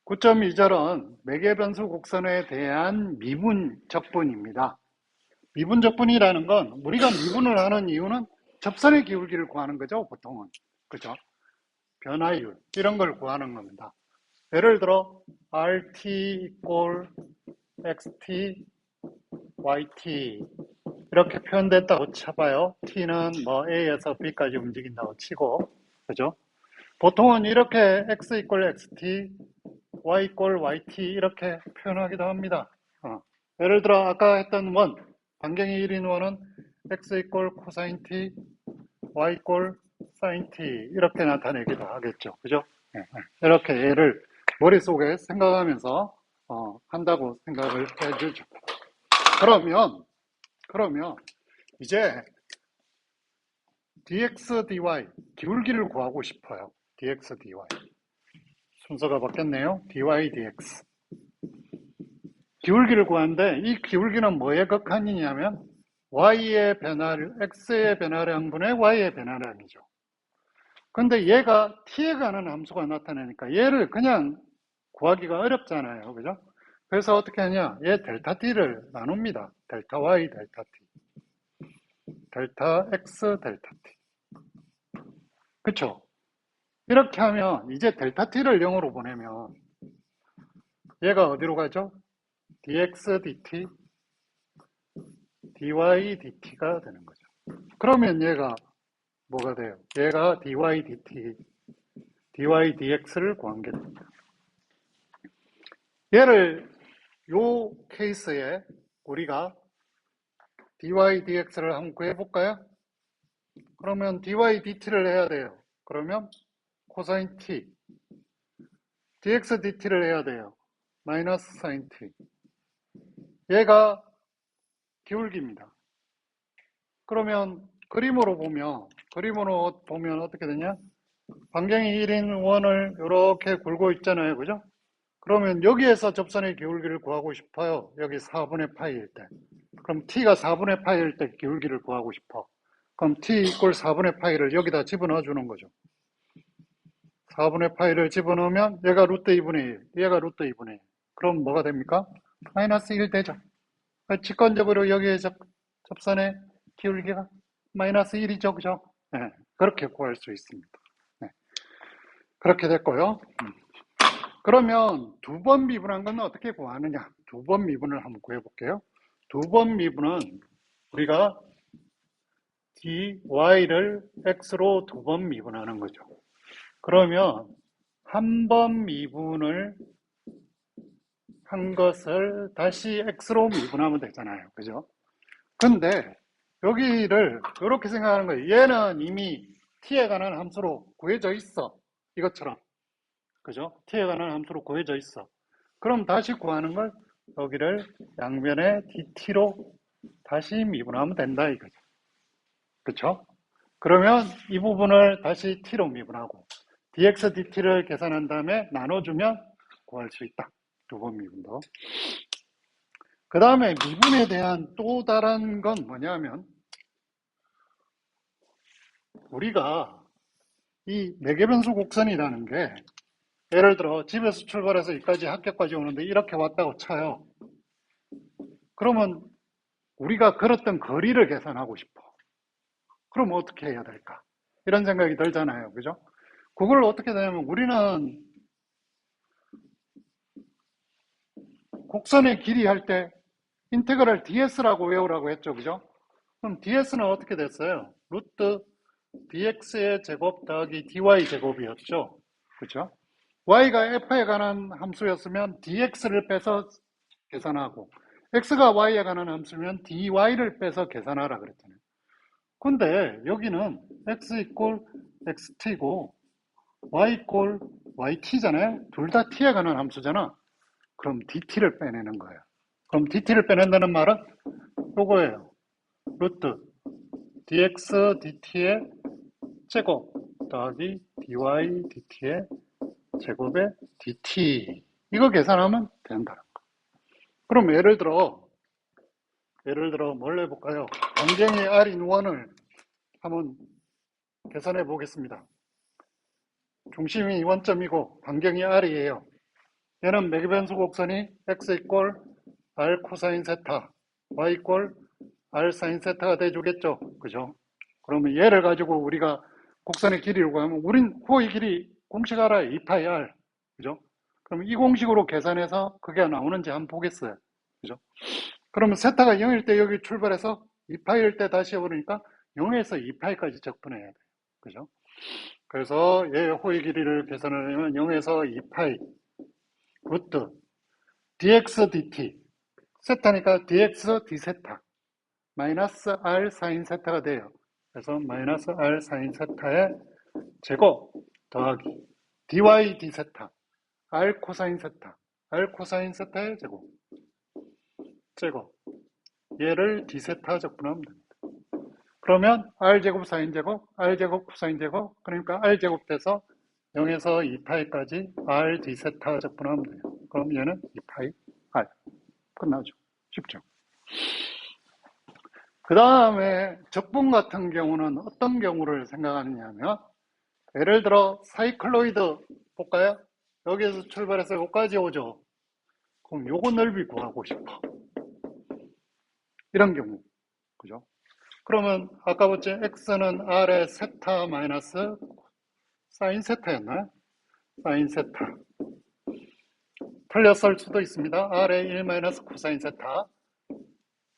9.2절은 매개변수 곡선에 대한 미분 적분입니다. 미분 적분이라는 건 우리가 미분을 하는 이유는 접선의 기울기를 구하는 거죠, 보통은. 그죠? 변화율, 이런 걸 구하는 겁니다. 예를 들어, RT equal XT, YT. 이렇게 표현됐다고 쳐봐요. T는 뭐 A에서 B까지 움직인다고 치고. 그죠? 보통은 이렇게 X equal XT, Y equal YT 이렇게 표현하기도 합니다. 예를 들어 아까 했던 원, 반경이 1인 원은 X equal 코사인 T, Y equal 사인 T 이렇게 나타내기도 하겠죠. 그죠? 이렇게 얘를 머릿속에 생각하면서 한다고 생각을 해주죠. 그러면 이제 dx, dy 기울기를 구하고 싶어요. dx, dy 순서가 바뀌었네요. dy, dx 기울기를 구하는데 이 기울기는 뭐의 극한이냐면 y의 변화량, x의 변화량분의 y의 변화량이죠. 근데 얘가 t에 관한 함수가 나타나니까 얘를 그냥 구하기가 어렵잖아요. 그죠? 그래서 어떻게 하냐? 얘 델타 t를 나눕니다. 델타 y, 델타 t. 델타 x, 델타 t. 그쵸? 이렇게 하면 이제 델타 t를 0으로 보내면 얘가 어디로 가죠? dx, dt, dy, dt가 되는 거죠. 그러면 얘가 뭐가 돼요? 얘가 dy, dt, dy, dx를 구한 게 됩니다. 얘를 요 케이스에 우리가 dy, dx를 한번 구해볼까요? 그러면 dy, dt를 해야 돼요. 그러면 코사인 t, dx, dt를 해야 돼요. 마이너스 사인 t. 얘가 기울기입니다. 그러면 그림으로 보면 어떻게 되냐? 반경이 1인 원을 이렇게 굴고 있잖아요. 그죠? 그러면 여기에서 접선의 기울기를 구하고 싶어요. 여기 4분의 파이일 때. 그럼 t가 4분의 파이일 때 기울기를 구하고 싶어. 그럼 t 이꼴 4분의 파이를 여기다 집어넣어 주는 거죠. 4분의 파이를 집어넣으면 얘가 루트 2분의 1, 얘가 루트 2분의 1. 그럼 뭐가 됩니까? 마이너스 1 되죠. 직관적으로 여기에 접선의 기울기가 마이너스 1이죠. 그죠? 네, 그렇게 구할 수 있습니다. 네, 그렇게 됐고요. 그러면 두 번 미분한 건 어떻게 구하느냐? 두 번 미분을 한번 구해볼게요. 두 번 미분은 우리가 dy를 x로 두 번 미분하는 거죠. 그러면 한 번 미분을 한 것을 다시 x로 미분하면 되잖아요. 그죠? 근데 여기를 이렇게 생각하는 거예요. 얘는 이미 t에 관한 함수로 구해져 있어. 이것처럼. 그죠? t에 관한 함수로 구해져 있어. 그럼 다시 구하는 걸 여기를 양변에 dt로 다시 미분하면 된다 이거죠. 그렇죠? 그러면 이 부분을 다시 t로 미분하고 dx, dt를 계산한 다음에 나눠주면 구할 수 있다. 두 번 미분도. 그 다음에 미분에 대한 또 다른 건 뭐냐면 우리가 이 매개변수 곡선이라는 게 예를 들어 집에서 출발해서 여기까지 학교까지 오는데 이렇게 왔다고 쳐요. 그러면 우리가 걸었던 거리를 계산하고 싶어. 그럼 어떻게 해야 될까? 이런 생각이 들잖아요. 그죠? 그걸 어떻게 되냐면 우리는 곡선의 길이 할 때 인테그랄 ds라고 외우라고 했죠. 그죠? 그럼 ds는 어떻게 됐어요? 루트 dx의 제곱 더하기 dy 제곱이었죠. 그죠? y가 f에 관한 함수였으면 dx를 빼서 계산하고 x가 y에 관한 함수면 dy를 빼서 계산하라 그랬잖아요. 근데 여기는 x 이꼴 xt고 y 이꼴 yt잖아요. 둘 다 t에 관한 함수잖아. 그럼 dt를 빼내는 거예요. 그럼 dt를 빼낸다는 말은 요거예요. 루트 dx dt의 제곱 더하기 dy dt의 제곱의 dt 이거 계산하면 된다는 거. 그럼 예를 들어 뭘 해볼까요? 반경이 r인 원을 한번 계산해 보겠습니다. 중심이 원점이고 반경이 r이에요. 얘는 매개변수 곡선이 x 이꼴 r 코사인 세타, y 이꼴 r 사인 세타가 돼주겠죠. 그죠? 그러면 얘를 가지고 우리가 곡선의 길이를 구하면 우린 호의 길이 공식 알아요. 2파이 r. 그죠? 그럼 이 공식으로 계산해서 그게 나오는지 한번 보겠어요. 그죠? 그러면 세타가 0일 때 여기 출발해서 2파이일 때 다시 해버리니까 0에서 2파이까지 적분해야 돼요. 그죠? 그래서 얘 호의 길이를 계산하려면 0에서 2파이 루트 dx dt 세타니까 dx d세타 마이너스 r 사인 세타가 돼요. 그래서 마이너스 r 사인 세타의 제곱 더하기 dy d세타 r 코사인 세타 r 코사인 세타의 제곱 얘를 d세타 적분하면 됩니다. 그러면 r제곱 사인제곱 r제곱 코사인제곱 그러니까 r제곱 돼서 0에서 2파이까지 r d세타 적분하면 돼요. 그럼 얘는 2파이 r 끝나죠. 쉽죠. 그 다음에 적분 같은 경우는 어떤 경우를 생각하느냐면 예를 들어 사이클로이드 볼까요? 여기에서 출발해서 여기까지 오죠. 그럼 요거 넓이 구하고 싶어. 이런 경우. 그죠? 그러면 아까 봤죠? x는 r의 세타 마이너스 사인 세타였나요? 사인 세타. 틀렸을 수도 있습니다. r의 1 마이너스 코사인 세타.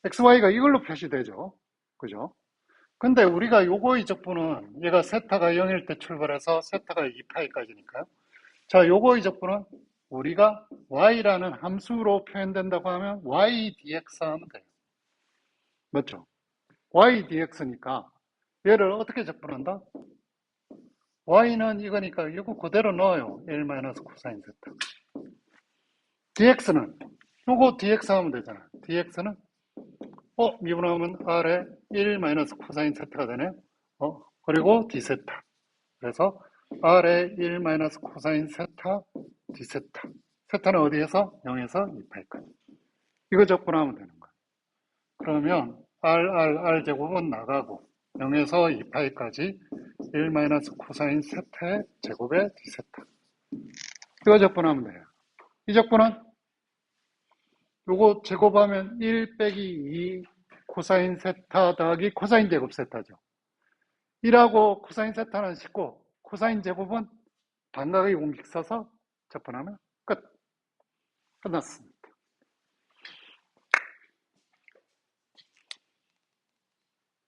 xy가 이걸로 표시되죠. 그죠? 근데 우리가 요거의 적분은 얘가 세타가 0일 때 출발해서 세타가 2파이까지니까요. 자, 요거의 적분은 우리가 y라는 함수로 표현된다고 하면 y dx 하면 돼요. 맞죠? y dx니까 얘를 어떻게 적분한다? y는 이거니까 이거 그대로 넣어요. 1 마이너스 코사인 세타. dx는 요거 dx 하면 되잖아. dx는 미분하면 r에 1 마이너스 코사인 세타가 되네. 그리고 d세타. 그래서 r에 1 마이너스 코사인 세타 d세타. 세타는 어디에서? 0에서 2파이까지. 이거 적분하면 되는 거야. 그러면 r 제곱은 나가고 0에서 2파이까지 1 마이너스 코사인 세타의 제곱의 d세타. 이거 적분하면 돼요. 이 적분은 요거 제곱하면 1 빼기 2 코사인 세타 더하기 코사인 제곱 세타죠. 1하고 코사인 세타는 19, 코사인 제곱은 반각의 공식 써서 적분하면 끝. 끝났습니다.